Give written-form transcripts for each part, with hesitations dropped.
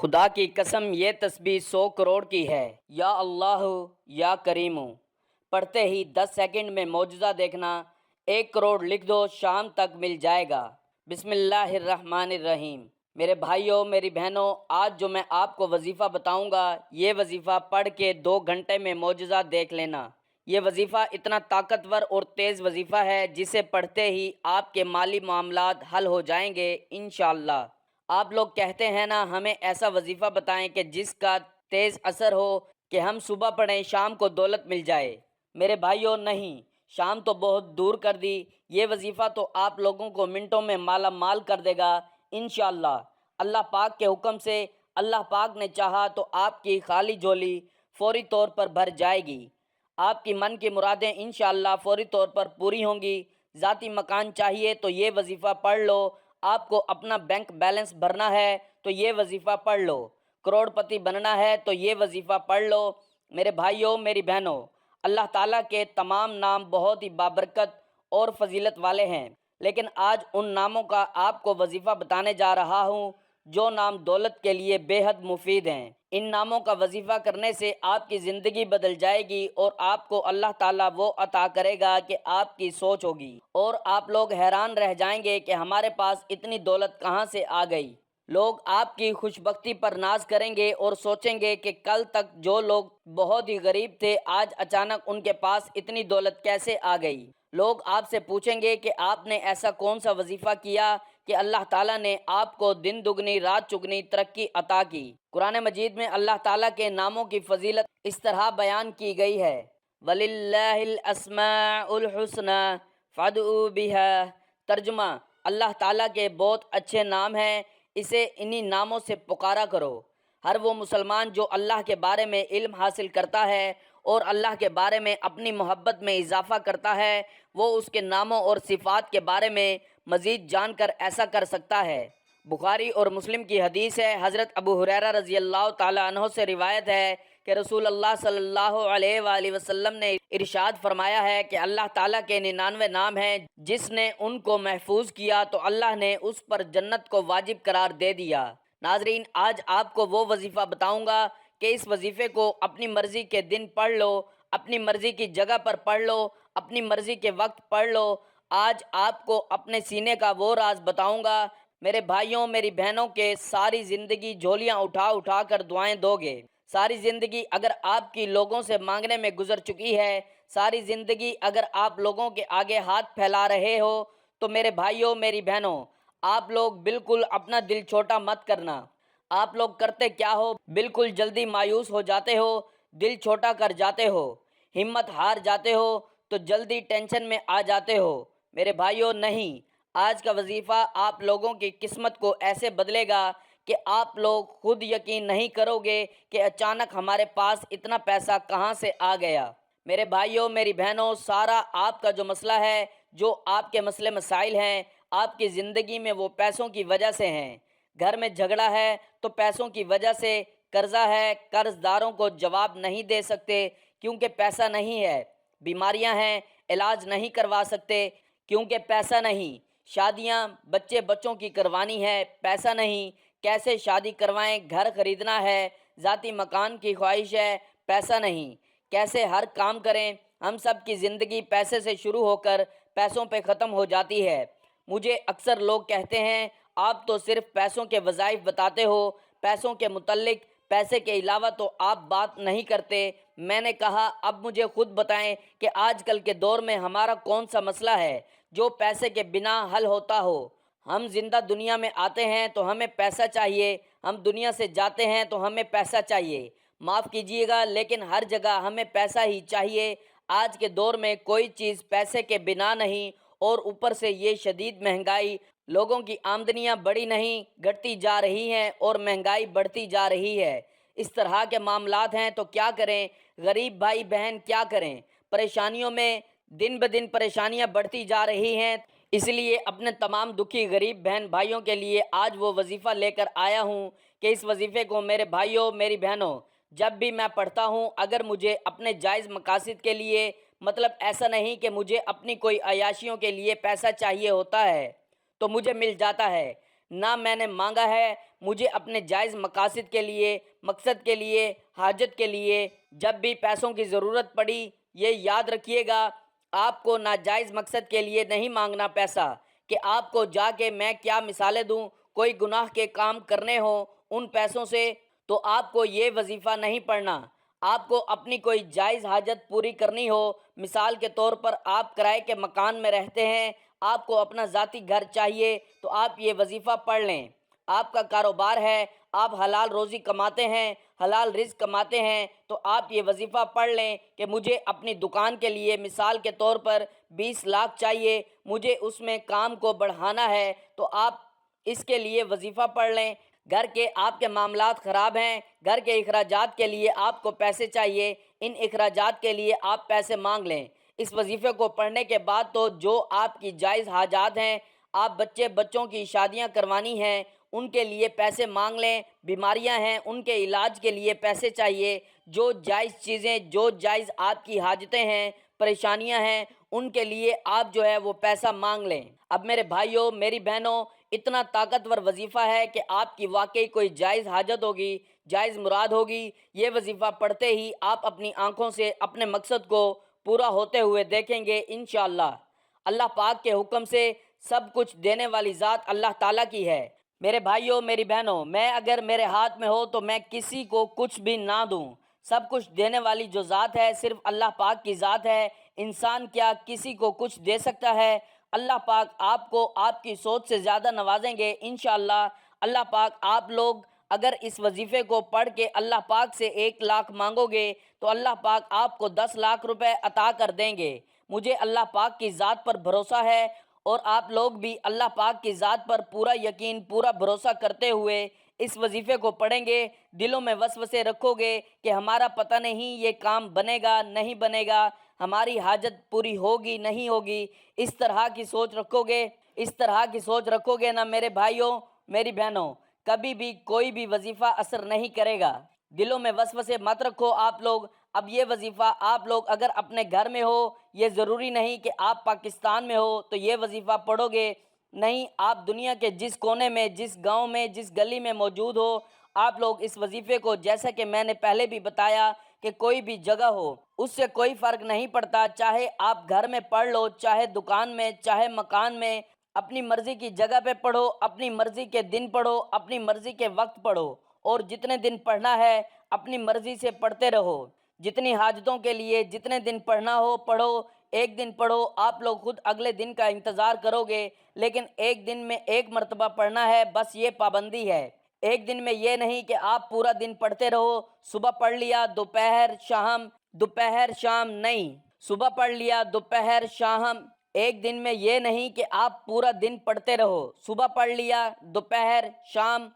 خدا کی قسم یہ تسبیح 100 کروڑ کی ہے۔ یا اللہ یا کریم، پڑھتے ہی 10 سیکنڈ میں معجزہ دیکھنا، 1 کروڑ لکھ دو، شام تک مل جائے گا۔ بسم اللہ الرحمن الرحیم۔ میرے بھائیوں میری بہنوں، آج جو میں آپ کو وظیفہ بتاؤں گا، یہ وظیفہ پڑھ کے 2 گھنٹے میں معجزہ دیکھ لینا۔ یہ وظیفہ اتنا طاقتور اور تیز وظیفہ ہے جسے پڑھتے ہی آپ کے مالی معاملات حل ہو جائیں گے انشاءاللہ۔ آپ لوگ کہتے ہیں نا ہمیں ایسا وظیفہ بتائیں کہ جس کا تیز اثر ہو، کہ ہم صبح پڑھیں شام کو دولت مل جائے۔ میرے بھائیوں نہیں، شام تو بہت دور کر دی، یہ وظیفہ تو آپ لوگوں کو منٹوں میں مالا مال کر دے گا انشاءاللہ۔ اللہ پاک کے حکم سے، اللہ پاک نے چاہا تو آپ کی خالی جھولی فوری طور پر بھر جائے گی۔ آپ کی من کی مرادیں انشاءاللہ فوری طور پر پوری ہوں گی۔ ذاتی مکان چاہیے تو یہ وظیفہ پڑھ لو۔ آپ کو اپنا بینک بیلنس بھرنا ہے تو یہ وظیفہ پڑھ لو۔ کروڑ پتی بننا ہے تو یہ وظیفہ پڑھ لو۔ میرے بھائیوں میری بہنوں، اللہ تعالیٰ کے تمام نام بہت ہی بابرکت اور فضیلت والے ہیں، لیکن آج ان ناموں کا آپ کو وظیفہ بتانے جا رہا ہوں جو نام دولت کے لیے بے حد مفید ہیں۔ ان ناموں کا وظیفہ کرنے سے آپ کی زندگی بدل جائے گی اور آپ کو اللہ تعالیٰ وہ عطا کرے گا کہ آپ کی سوچ ہوگی، اور آپ لوگ حیران رہ جائیں گے کہ ہمارے پاس اتنی دولت کہاں سے آ گئی۔ لوگ آپ کی خوش بختی پر ناز کریں گے اور سوچیں گے کہ کل تک جو لوگ بہت ہی غریب تھے آج اچانک ان کے پاس اتنی دولت کیسے آ گئی۔ لوگ آپ سے پوچھیں گے کہ آپ نے ایسا کون سا وظیفہ کیا کہ اللہ تعالیٰ نے آپ کو دن دگنی رات چگنی ترقی عطا کی۔ قرآن مجید میں اللہ تعالیٰ کے ناموں کی فضیلت اس طرح بیان کی گئی ہے، وَلِلَّهِ الْأَسْمَاءُ الْحُسْنَىٰ فَادْعُوا بِهَا۔ ترجمہ: اللہ تعالیٰ کے بہت اچھے نام ہیں، اسے انہی ناموں سے پکارا کرو۔ ہر وہ مسلمان جو اللہ کے بارے میں علم حاصل کرتا ہے اور اللہ کے بارے میں اپنی محبت میں اضافہ کرتا ہے، وہ اس کے ناموں اور صفات کے بارے میں مزید جان کر ایسا کر سکتا ہے۔ بخاری اور مسلم کی حدیث ہے، حضرت ابو ہریرہ رضی اللہ تعالیٰ عنہ سے روایت ہے کہ رسول اللہ صلی اللہ علیہ وآلہ وسلم نے ارشاد فرمایا ہے کہ اللہ تعالیٰ کے 99 نام ہیں، جس نے ان کو محفوظ کیا تو اللہ نے اس پر جنت کو واجب قرار دے دیا۔ ناظرین، آج آپ کو وہ وظیفہ بتاؤں گا کہ اس وظیفے کو اپنی مرضی کے دن پڑھ لو، اپنی مرضی کی جگہ پر پڑھ لو، اپنی مرضی کے وقت پڑھ لو۔ آج آپ کو اپنے سینے کا وہ راز بتاؤں گا میرے بھائیوں میری بہنوں کے ساری زندگی جھولیاں اٹھا اٹھا کر دعائیں دو گے۔ ساری زندگی اگر آپ کی لوگوں سے مانگنے میں گزر چکی ہے، ساری زندگی اگر آپ لوگوں کے آگے ہاتھ پھیلا رہے ہو، تو میرے بھائیوں میری بہنوں، آپ لوگ بالکل اپنا دل چھوٹا مت کرنا۔ آپ لوگ کرتے کیا ہو؟ بالکل جلدی مایوس ہو جاتے ہو، دل چھوٹا کر جاتے ہو، ہمت ہار جاتے ہو، تو جلدی ٹینشن میں آ جاتے ہو۔ میرے بھائیوں نہیں، آج کا وظیفہ آپ لوگوں کی قسمت کو ایسے بدلے گا کہ آپ لوگ خود یقین نہیں کرو گے کہ اچانک ہمارے پاس اتنا پیسہ کہاں سے آ گیا۔ میرے بھائیوں میری بہنوں، سارا آپ کا جو مسئلہ ہے، جو آپ کے مسئلے مسائل ہیں آپ کی زندگی میں، وہ پیسوں کی وجہ سے ہیں۔ گھر میں جھگڑا ہے تو پیسوں کی وجہ سے، قرضہ ہے، قرض داروں کو جواب نہیں دے سکتے کیونکہ پیسہ نہیں ہے، بیماریاں ہیں، علاج نہیں کروا سکتے کیونکہ پیسہ نہیں، شادیاں بچوں کی کروانی ہے، پیسہ نہیں، کیسے شادی کروائیں، گھر خریدنا ہے، ذاتی مکان کی خواہش ہے، پیسہ نہیں، کیسے ہر کام کریں۔ ہم سب کی زندگی پیسے سے شروع ہو کر پیسوں پہ ختم ہو جاتی ہے۔ مجھے اکثر لوگ کہتے ہیں آپ تو صرف پیسوں کے وظائف بتاتے ہو، پیسوں کے متعلق، پیسے کے علاوہ تو آپ بات نہیں کرتے۔ میں نے کہا اب مجھے خود بتائیں کہ آج کل کے دور میں ہمارا کون سا مسئلہ ہے جو پیسے کے بنا حل ہوتا ہو۔ ہم زندہ دنیا میں آتے ہیں تو ہمیں پیسہ چاہیے، ہم دنیا سے جاتے ہیں تو ہمیں پیسہ چاہیے۔ معاف کیجیے گا لیکن ہر جگہ ہمیں پیسہ ہی چاہیے۔ آج کے دور میں کوئی چیز پیسے کے بنا نہیں، اور اوپر سے یہ شدید مہنگائی، لوگوں کی آمدنیاں بڑی نہیں گھٹتی جا رہی ہیں اور مہنگائی بڑھتی جا رہی ہے۔ اس طرح کے معاملات ہیں تو کیا کریں؟ غریب بھائی بہن کیا کریں؟ پریشانیوں میں دن بدن پریشانیاں بڑھتی جا رہی ہیں۔ اس لیے اپنے تمام دکھی غریب بہن بھائیوں کے لیے آج وہ وظیفہ لے کر آیا ہوں کہ اس وظیفے کو میرے بھائیوں میری بہنوں جب بھی میں پڑھتا ہوں، اگر مجھے اپنے جائز مقاصد کے لیے، مطلب ایسا نہیں کہ مجھے اپنی کوئی عیاشیوں کے لیے پیسہ چاہیے ہوتا ہے تو مجھے مل جاتا ہے، نہ میں نے مانگا ہے، مجھے اپنے جائز مقاصد کے لیے، مقصد کے لیے، حاجت کے لیے جب بھی پیسوں کی ضرورت پڑی۔ یہ یاد رکھیے گا، آپ کو ناجائز مقصد کے لیے نہیں مانگنا پیسہ کہ آپ کو جا کے میں کیا مثالیں دوں، کوئی گناہ کے کام کرنے ہوں ان پیسوں سے تو آپ کو یہ وظیفہ نہیں پڑھنا۔ آپ کو اپنی کوئی جائز حاجت پوری کرنی ہو، مثال کے طور پر آپ کرائے کے مکان میں رہتے ہیں، آپ کو اپنا ذاتی گھر چاہیے تو آپ یہ وظیفہ پڑھ لیں۔ آپ کا کاروبار ہے، آپ حلال روزی کماتے ہیں، حلال رزق کماتے ہیں تو آپ یہ وظیفہ پڑھ لیں کہ مجھے اپنی دکان کے لیے مثال کے طور پر 20 لاکھ چاہیے، مجھے اس میں کام کو بڑھانا ہے تو آپ اس کے لیے وظیفہ پڑھ لیں۔ گھر کے آپ کے معاملات خراب ہیں، گھر کے اخراجات کے لیے آپ کو پیسے چاہیے، ان اخراجات کے لیے آپ پیسے مانگ لیں۔ اس وظیفے کو پڑھنے کے بعد تو جو آپ کی جائز حاجات ہیں، آپ بچوں کی شادیاں کروانی ہیں ان کے لیے پیسے مانگ لیں، بیماریاں ہیں ان کے علاج کے لیے پیسے چاہیے، جو جائز چیزیں، جو جائز آپ کی حاجتیں ہیں، پریشانیاں ہیں، ان کے لیے آپ جو ہے وہ پیسہ مانگ لیں۔ اب میرے بھائیوں، میری بہنوں، اتنا طاقتور وظیفہ ہے کہ آپ کی واقعی کوئی جائز حاجت ہوگی، جائز مراد ہوگی، یہ وظیفہ پڑھتے ہی آپ اپنی آنکھوں سے اپنے مقصد کو پورا ہوتے ہوئے دیکھیں گے انشاءاللہ۔ اللہ پاک کے حکم سے سب کچھ دینے والی ذات اللہ تعالیٰ کی ہے۔ میرے بھائیوں، میری بہنوں، میں اگر میرے ہاتھ میں ہو تو میں کسی کو کچھ بھی نہ دوں۔ سب کچھ دینے والی جو ذات ہے صرف اللہ پاک کی ذات ہے۔ انسان کیا کسی کو کچھ دے سکتا ہے؟ اللہ پاک آپ کو آپ کی سوچ سے زیادہ نوازیں گے انشاءاللہ۔ اللہ پاک آپ لوگ اگر اس وظیفے کو پڑھ کے اللہ پاک سے 1 لاکھ مانگو گے تو اللہ پاک آپ کو 10 لاکھ روپے عطا کر دیں گے۔ مجھے اللہ پاک کی ذات پر بھروسہ ہے اور آپ لوگ بھی اللہ پاک کی ذات پر پورا یقین، پورا بھروسہ کرتے ہوئے اس وظیفے کو پڑھیں گے۔ دلوں میں وسوسے رکھو گے کہ ہمارا پتہ نہیں یہ کام بنے گا نہیں بنے گا، ہماری حاجت پوری ہوگی نہیں ہوگی، اس طرح کی سوچ رکھو گے، اس طرح کی سوچ رکھو گے نا میرے بھائیوں، میری بہنوں، کبھی بھی کوئی بھی وظیفہ اثر نہیں کرے گا۔ دلوں میں وسوسے مت رکھو آپ لوگ۔ اب یہ وظیفہ آپ لوگ اگر اپنے گھر میں ہو، یہ ضروری نہیں کہ آپ پاکستان میں ہو تو یہ وظیفہ پڑھو گے، نہیں، آپ دنیا کے جس کونے میں، جس گاؤں میں، جس گلی میں موجود ہو، آپ لوگ اس وظیفے کو، جیسا کہ میں نے پہلے بھی بتایا کہ کوئی بھی جگہ ہو اس سے کوئی فرق نہیں پڑتا، چاہے آپ گھر میں پڑھ لو، چاہے دکان میں، چاہے مکان میں، اپنی مرضی کی جگہ پہ پڑھو، اپنی مرضی کے دن پڑھو، اپنی مرضی کے وقت پڑھو، اور جتنے دن پڑھنا ہے اپنی مرضی سے پڑھتے رہو۔ جتنی حاجتوں کے لیے جتنے دن پڑھنا ہو پڑھو، ایک دن پڑھو، آپ لوگ خود اگلے دن کا انتظار کرو گے، لیکن ایک دن میں ایک مرتبہ پڑھنا ہے، بس یہ پابندی ہے۔ ایک دن میں یہ نہیں کہ آپ پورا دن پڑھتے رہو، صبح پڑھ لیا دوپہر شام نہیں، صبح پڑھ لیا دوپہر شام۔ ایک دن میں یہ نہیں کہ آپ پورا دن پڑھتے رہو، صبح پڑھ لیا دوپہر شام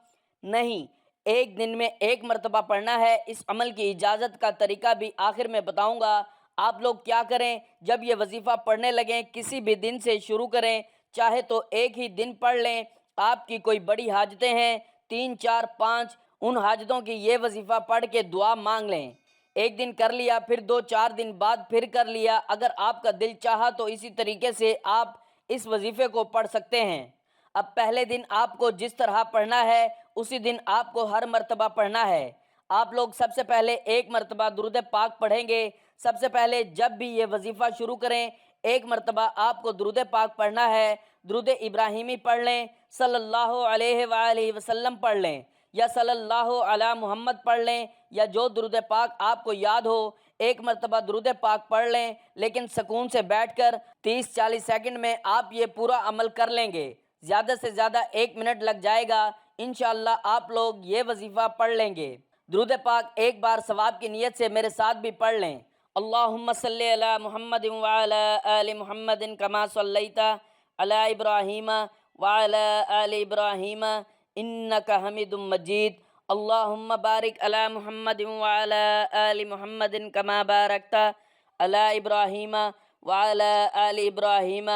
نہیں، ایک دن میں ایک مرتبہ پڑھنا ہے۔ اس عمل کی اجازت کا طریقہ بھی آخر میں بتاؤں گا۔ آپ لوگ کیا کریں، جب یہ وظیفہ پڑھنے لگیں کسی بھی دن سے شروع کریں، چاہے تو ایک ہی دن پڑھ لیں۔ آپ کی کوئی بڑی حاجتیں ہیں 3 4 5، ان حاجتوں کی یہ وظیفہ پڑھ کے دعا مانگ لیں۔ ایک دن کر لیا، پھر 2 4 دن بعد پھر کر لیا، اگر آپ کا دل چاہا تو اسی طریقے سے آپ اس وظیفے کو پڑھ سکتے ہیں۔ اب پہلے دن آپ کو جس طرح پڑھنا ہے اسی دن آپ کو ہر مرتبہ پڑھنا ہے۔ آپ لوگ سب سے پہلے ایک مرتبہ درود پاک پڑھیں گے۔ سب سے پہلے جب بھی یہ وظیفہ شروع کریں ایک مرتبہ آپ کو درود پاک پڑھنا ہے۔ درود ابراہیمی پڑھ لیں، صلی اللہ علیہ وآلہ وسلم پڑھ لیں، یا صلی اللہ علی محمد پڑھ لیں، یا جو درود پاک آپ کو یاد ہو ایک مرتبہ درود پاک پڑھ لیں، لیکن سکون سے بیٹھ کر 30 40 سیکنڈ میں آپ یہ پورا عمل کر لیں گے۔ زیادہ سے زیادہ 1 منٹ لگ جائے گا، انشاءاللہ آپ لوگ یہ وظیفہ پڑھ لیں گے۔ درود پاک ایک بار ثواب کی نیت سے میرے ساتھ بھی پڑھ لیں۔ اللہم صلی علی محمد وعلی آل محمد کما صلیت علی ابراہیم وعلی آل ابراہیم انک حمید مجید۔ اللہم بارک علی محمد وعلی آل محمد کما بارکت علی ابراہیم وعلی آل ابراہیم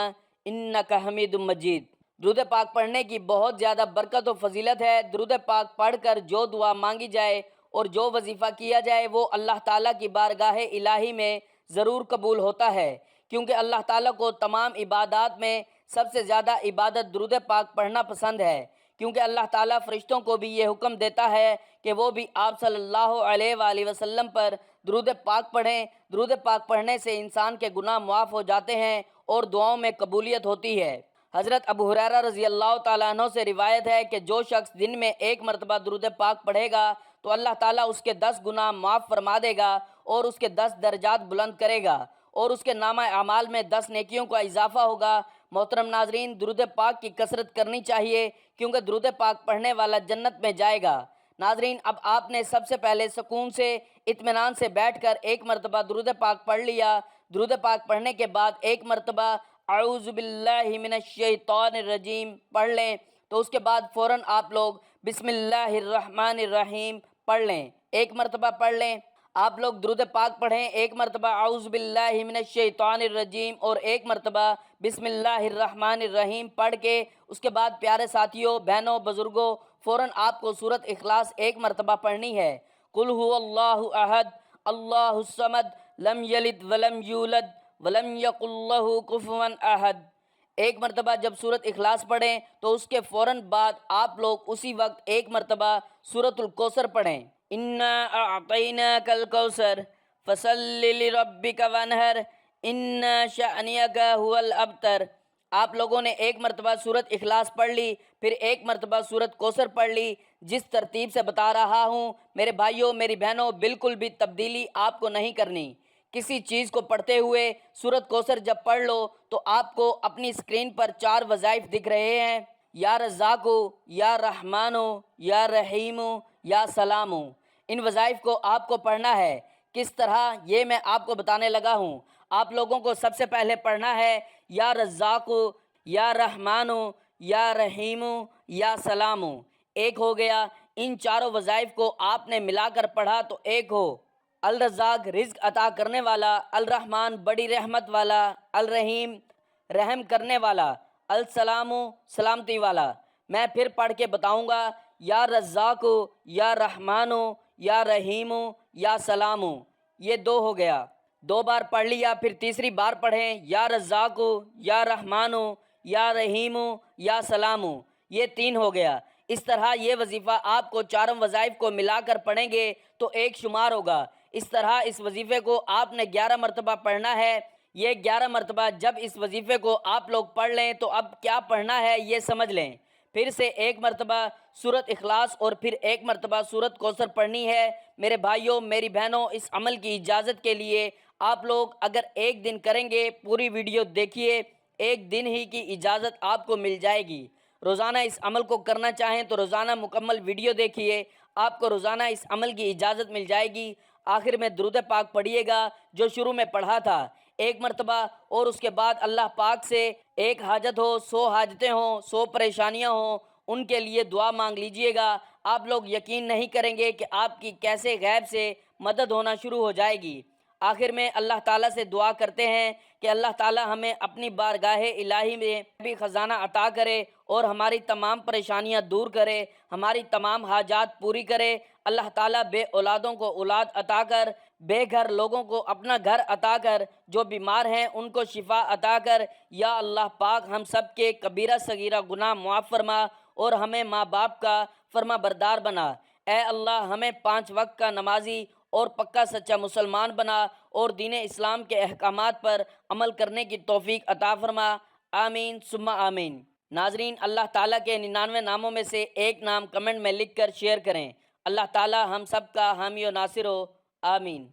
انک حمید مجید۔ درود پاک پڑھنے کی بہت زیادہ برکت و فضیلت ہے۔ درود پاک پڑھ کر جو دعا مانگی جائے اور جو وظیفہ کیا جائے وہ اللہ تعالیٰ کی بارگاہ الہی میں ضرور قبول ہوتا ہے، کیونکہ اللہ تعالیٰ کو تمام عبادات میں سب سے زیادہ عبادت درود پاک پڑھنا پسند ہے، کیونکہ اللہ تعالیٰ فرشتوں کو بھی یہ حکم دیتا ہے کہ وہ بھی آپ صلی اللہ علیہ وآلہ وسلم پر درود پاک پڑھیں۔ درود پاک پڑھنے سے انسان کے گناہ معاف ہو جاتے ہیں اور دعاؤں میں قبولیت ہوتی ہے۔ حضرت ابو ہریرہ رضی اللہ تعالیٰ عنہ سے روایت ہے کہ جو شخص دن میں 1 مرتبہ درود پاک پڑھے گا تو اللہ تعالیٰ اس کے 10 گناہ معاف فرما دے گا اور اس کے 10 درجات بلند کرے گا اور اس کے نامہ اعمال میں 10 نیکیوں کا اضافہ ہوگا۔ محترم ناظرین، درود پاک کی کثرت کرنی چاہیے کیونکہ درود پاک پڑھنے والا جنت میں جائے گا۔ ناظرین، اب آپ نے سب سے پہلے سکون سے اطمینان سے بیٹھ کر 1 مرتبہ درود پاک پڑھ لیا۔ درود پاک پڑھنے کے بعد 1 مرتبہ اعوذ باللہ من الشیطان الرجیم پڑھ لیں، تو اس کے بعد فوراً آپ لوگ بسم اللہ الرحمن الرحیم پڑھ لیں۔ 1 مرتبہ پڑھ لیں، آپ لوگ درود پاک پڑھیں، 1 مرتبہ اعوذ باللہ من الشیطان الرجیم اور 1 مرتبہ بسم اللہ الرحمن الرحیم پڑھ کے اس کے بعد پیارے ساتھیوں، بہنوں، بزرگوں، فوراً آپ کو سورۃ اخلاص 1 مرتبہ پڑھنی ہے۔ قل هو اللہ احد اللہ الصمد لم یلد ولم یولد ولم یکن لہ کفوا احد۔ 1 مرتبہ جب سورۃ اخلاص پڑھیں تو اس کے فوراً بعد آپ لوگ اسی وقت 1 مرتبہ سورۃ الکوثر پڑھیں۔ انا اعطیناک الکوثر فصل لربک وانحر ان شأنک هو الابتر۔ آپ لوگوں نے 1 مرتبہ سورۃ اخلاص پڑھ لی، پھر 1 مرتبہ سورۃ کوثر پڑھ لی۔ جس ترتیب سے بتا رہا ہوں میرے بھائیوں، میری بہنوں، بالکل بھی تبدیلی آپ کو نہیں کرنی۔ کسی چیز کو پڑھتے ہوئے سورۃ کوثر جب پڑھ لو تو آپ کو اپنی اسکرین پر 4 وظائف دکھ رہے ہیں، یا رزاقو، یا رحمانو، یا رحیمو، یا سلامو۔ ان وظائف کو آپ کو پڑھنا ہے۔ کس طرح، یہ میں آپ کو بتانے لگا ہوں۔ آپ لوگوں کو سب سے پہلے پڑھنا ہے یا رزاقو، یا رحمانو، یا رحیمو، یا سلامو۔ 1 ہو گیا۔ ان 4 وظائف کو آپ نے ملا کر پڑھا تو 1 ہو۔ الرزاق رزق عطا کرنے والا، الرحمن بڑی رحمت والا، الرحیم رحم کرنے والا، السلام سلامتی والا۔ میں پھر پڑھ کے بتاؤں گا، یا رزاقو، یا رحمانو، یا رحیمو، یا سلامو۔ یہ 2 ہو گیا۔ 2 بار پڑھ لیا، پھر تیسری بار پڑھیں، یا رزاقو، یا رحمانو، یا رحیمو، یا سلامو۔ یہ 3 ہو گیا۔ اس طرح یہ وظیفہ آپ کو 4 وظائف کو ملا کر پڑھیں گے تو 1 شمار ہوگا۔ اس طرح اس وظیفے کو آپ نے 11 مرتبہ پڑھنا ہے۔ یہ 11 مرتبہ جب اس وظیفے کو آپ لوگ پڑھ لیں تو اب کیا پڑھنا ہے یہ سمجھ لیں۔ پھر سے 1 مرتبہ سورۃ اخلاص اور پھر 1 مرتبہ سورۃ کوثر پڑھنی ہے۔ میرے بھائیوں، میری بہنوں، اس عمل کی اجازت کے لیے آپ لوگ اگر 1 دن کریں گے، پوری ویڈیو دیکھیے، 1 دن ہی کی اجازت آپ کو مل جائے گی۔ روزانہ اس عمل کو کرنا چاہیں تو روزانہ مکمل ویڈیو دیکھیے، آپ کو روزانہ اس عمل کی اجازت مل جائے گی۔ آخر میں درود پاک پڑھیے گا جو شروع میں پڑھا تھا 1 مرتبہ، اور اس کے بعد اللہ پاک سے 1 حاجت ہو، 100 حاجتیں ہوں، 100 پریشانیاں ہوں، ان کے لیے دعا مانگ لیجئے گا۔ آپ لوگ یقین نہیں کریں گے کہ آپ کی کیسے غیب سے مدد ہونا شروع ہو جائے گی۔ آخر میں اللہ تعالیٰ سے دعا کرتے ہیں کہ اللہ تعالیٰ ہمیں اپنی بارگاہ الہی میں بھی خزانہ عطا کرے اور ہماری تمام پریشانیاں دور کرے، ہماری تمام حاجات پوری کرے۔ اللہ تعالیٰ بے اولادوں کو اولاد عطا کر، بے گھر لوگوں کو اپنا گھر عطا کر، جو بیمار ہیں ان کو شفا عطا کر۔ یا اللہ پاک ہم سب کے کبیرہ صغیرہ گناہ معاف فرما اور ہمیں ماں باپ کا فرما بردار بنا۔ اے اللہ ہمیں 5 وقت کا نمازی اور پکا سچا مسلمان بنا اور دین اسلام کے احکامات پر عمل کرنے کی توفیق عطا فرما۔ آمین ثم آمین۔ ناظرین، اللہ تعالیٰ کے 99 ناموں میں سے ایک نام کمنٹ میں لکھ کر شیئر کریں۔ اللہ تعالیٰ ہم سب کا حامی و ناصر ہو۔ آمین۔